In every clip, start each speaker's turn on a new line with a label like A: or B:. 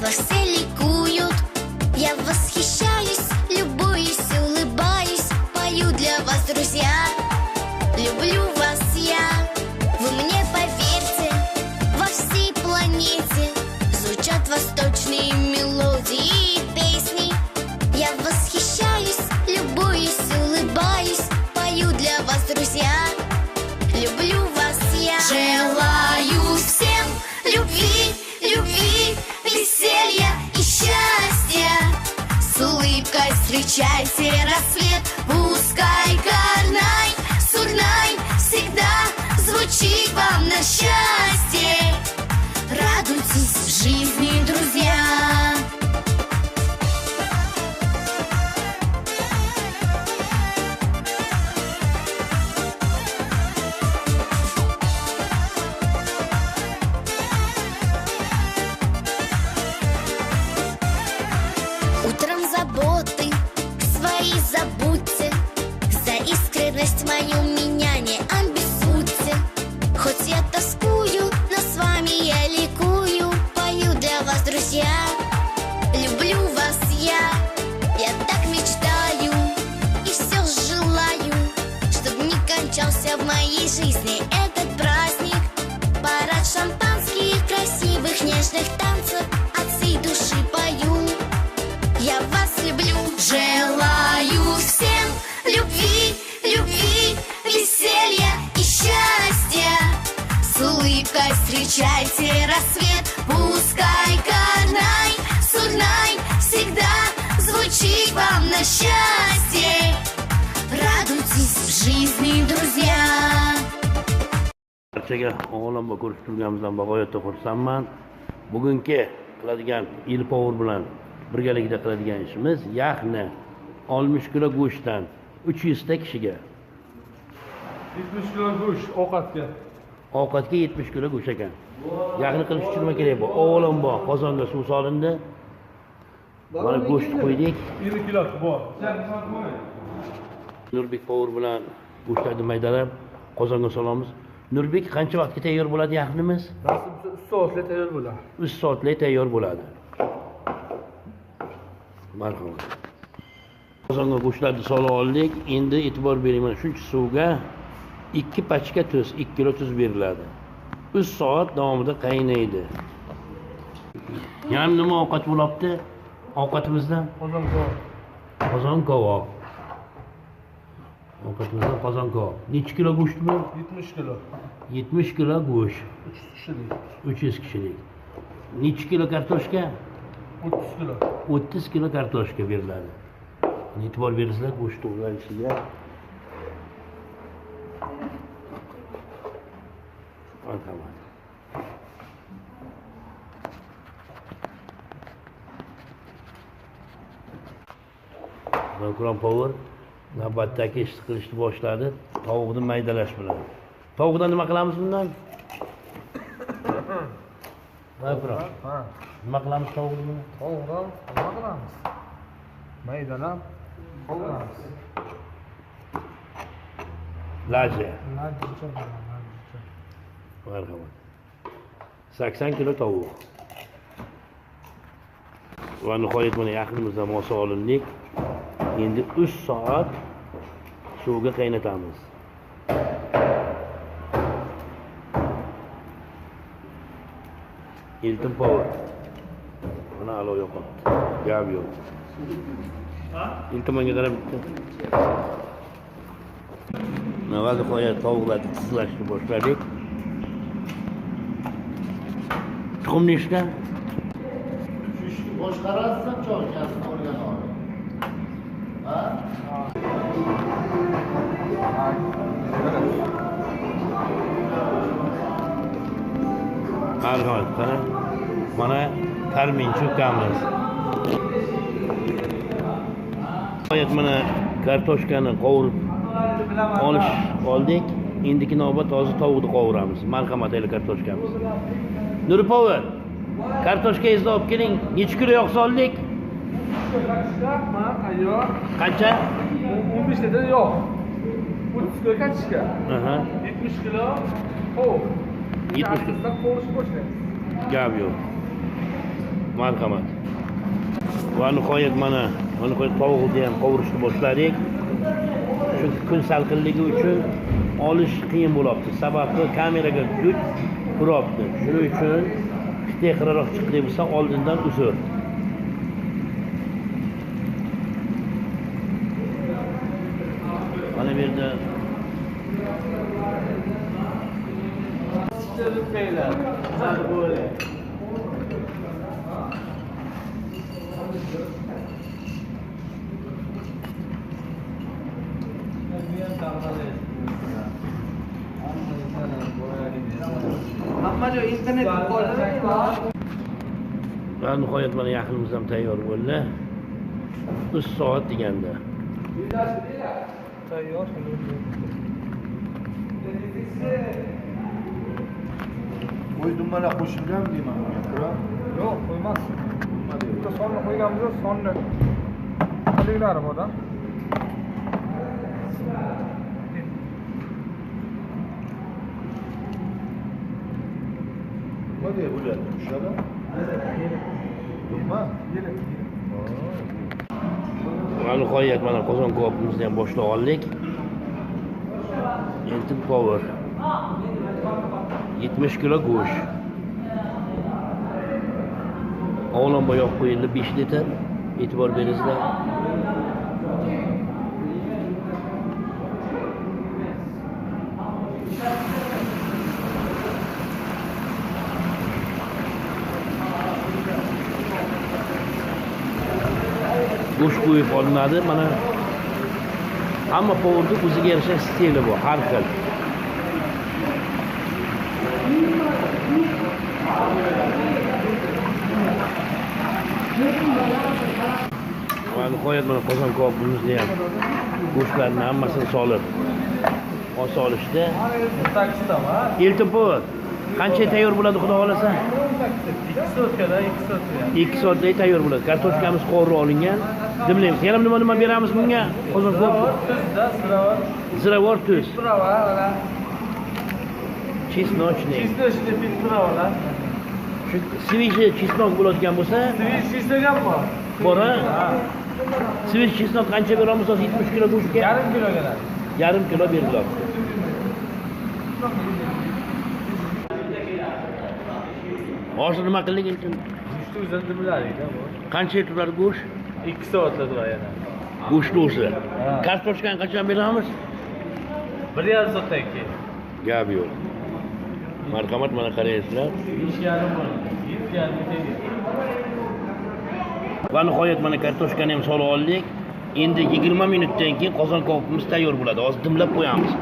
A: во все ликуют. Я восхищаюсь, любуюсь, улыбаюсь, пою для вас, друзья. Люблю вас я, вы мне поверьте, во всей планете звучат восточные мелодии и песни. Я восхищаюсь, любуюсь, улыбаюсь, пою для вас, друзья. Люблю вас я. Желаю всем любви, любви, веселья и счастья. С улыбкой встречайте рассвет. Пускай Карнай, Сурнай всегда звучит вам на счастье. Радуйтесь в жизни, друзья. Утром заботы свои забудьте, за искренность мою меня не обессудьте. Хоть я тоскую, но с вами я ликую, пою для вас, друзья. Люблю вас я так мечтаю и все желаю, чтоб не кончался в моей жизни этот праздник. Парад шампанских, красивых, нежных танцев, от всей души пою. Я вас люблю. Желаю всем любви, любви, веселья и счастья. С улыбкой встречайте рассвет. Пускай Карнай, Сурнай всегда звучит вам на счастье. Радуйтесь в жизни, друзья.
B: Barchaga olam va ko'rib turganimizdan bag'oyatda xursandman. Bugungi qiladigan Il-Power bilan birgalikda qiladigan ishimiz yaxni 60 kilo go'shtdan 300 ta kishiga
C: 70 kilo go'sht
B: ovqatga 70 kilo go'sht ekan. Yaxni qilish uchun nima kerak? Bu avvalambor qozonga suv solindi. Mana go'shtni qo'ydik.
C: 20 kilo bor.
B: Nurbek Power bilan go'shtlarni maydalab qozonga solamiz. Nurbek, qancha vaqtga tayyor bo'ladi yaxnimiz?
C: 3 soatga tayyor bo'ladi.
B: 3 soatga tayyor bo'ladi. Marhamat. Qozonga go'shtlarni solib oldik. Endi e'tibor bering, mana shuncha suvga 2 pachka tuz, 2 kilo tuz beriladi. 3 soat davomida qaynaydi. Yana nima ovqat bo'libdi? Ovqatimizdan qozon kabob. Ovqatimizdan qozon kabob. Necha kilo go'sht bu?
C: 70 kilo.
B: 70 kilo go'sht.
C: 300 kishilik.
B: 300 kishilik. Necha kilo kartoshka?
C: 30 kilo.
B: 30 kilo kartoshka beriladi. E'tibor beringizlar go'sht to'g'ranishiga. Marhamat. Program Power navbatdagi ish qilishni boshladi. Tovuqni maydalash bilan. Tovuqdan nima qilamiz bundan? Program.
C: Ha.
B: Nima qilamiz tovuqni?
C: Tovuqdan nima qilamiz? Maydalab qovuramiz.
B: Laja. Marhamat. 80 kilo tovuq. Va nihoyat mana yaqinimizdan mosa olindik. Endi 3 soat suvga qaynatamiz. Il-Power. Mana alo yo'qotdi. Gap yo'q. Iltimonga qarab bitta. Mana nihoyat tovuqlarni tizlashni boshladik. Tuxumni ishda
D: boshqarasiz cho'rkasini olgan ol. Ha?
B: Marhamat, qara. Mana karmin cho'kamiz. Nihoyat mana kartoshkani qovurib oldik. Endiki navbat hozir tovuqni qovuramiz. Marhamat ayla kartoshkamiz. Nurpower, kartoshkangizni olib keling. Necha kilo yog' soldik? Qancha?
C: 15 litre yog'. 30 kilo kartoshka. 70 kilo tovuq.
B: 70 kilo.
C: Qovurishni boshlaymiz.
B: Gap yo'q. Marhamat. Va nihoyat mana tovuqni ham qovurishni boshladik. Chunki kun salqinligi uchun olish qiyin bo'lyapti. Sababi kameraga dud turyapti. Shuning uchun texniroq chiqdi bo'lsa oldindan uzr. Mana bu yerda va nihoyat mana yaxinimiz ham tayyor bo'ldi. 3 soat deganda.
C: Tayyor.
E: Qo'ydimlar qo'shilgan deyman.
C: Yo'q, qo'ymas. Bitta sonni qo'yganmiz, sonni qilinglari bor-da.
E: Nima deb bo'ladi? Tushadi? Yo'qmi?
B: Va nihoyat mana qozon kabobimizni ham boshlab oldik. Endi power 70 kilo go'sht. Avvalambor yoqib qo'yildi 5 litr. E'tibor beringizlar. Go'sht qo'yib olinadi. Mana hamma powerni o'ziga yarasha stili bor, har xil. Va nihoyat mana qozon kabobimizni ham go'shtlarni hammasini solib olishdi.
C: 8 ta va
B: Elton power qancha tayyor bo'ladi xudo xolasa?
C: 2 soatkada 2 soatda.
B: 2 soatda tayyor bo'ladi. Kartoshkamiz qovurib olingan. Dimlaymiz. Yana nima beramiz bunga? Qozon kabob.
C: Tuzda, ziravor.
B: Ziravor tuz.
C: Ziravor, mana.
B: Chesnochniy.
C: Chesnochniy filtravor.
B: Shu свежий chesnok bo'ladigan bo'lsa,
C: Свежий chesnok ham bor.
B: bor-a? Свежий chesnok qancha beramiz? 70 kilo go'shtga?
C: Yarim kilo keladi.
B: Yarim kilo beriladi. Hozir nima qildik endi?
C: Go'shtni o'zida biladik-da bu.
B: Qancha turadi go'sht?
C: 2 soatda turadi yana.
B: Go'shtni o'zi. Kartoshkani qachon beramiz?
C: 1,5 soatdan keyin.
B: Gap yo'q. Marhamat, mana qaraysizlar.
C: 5,5 bo'ladi. 7,5
B: Va nihoyat mana kartoshkani ham solib oldik. Endi 20 minutdan keyin qozon kabobimiz tayyor bo'ladi. Hozir dimlab qo'yamiz.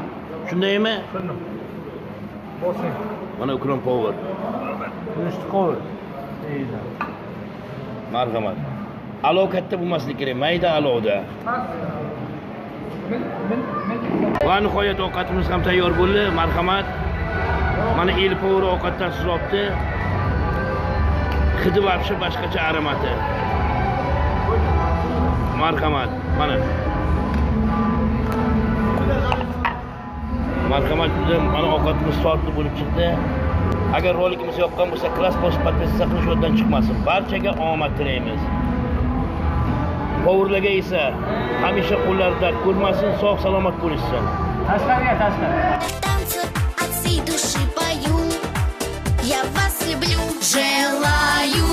B: Shundaymi?
C: Shunday. Bosing.
B: Mana Ukron power.
C: Go'shtni qovur. Deydi.
B: Marhamat. Alov katta bo'lmasligi kerak, mayda alovda. Va nihoyat ovqatimiz ham tayyor bo'ldi. Marhamat. Mana el power ovqatdan suzibdi. Hidi vobshe boshqacha aromati. Marhamat. Mana. Marhamat, mana ovqatimiz soatli bo'lib chiqdi. Agar rolikimiz yoqqan bo'lsa, klass bosib podpisatsiya qilish yoddan chiqmasin. Barchaga omad tilaymiz. Powerlarga esa hamisha qo'llarida ko'rmasin, sog' salomat bo'lishsin.
C: Tashqariga, tashqariga.
A: Танцы от всей души пою, я вас люблю, желаю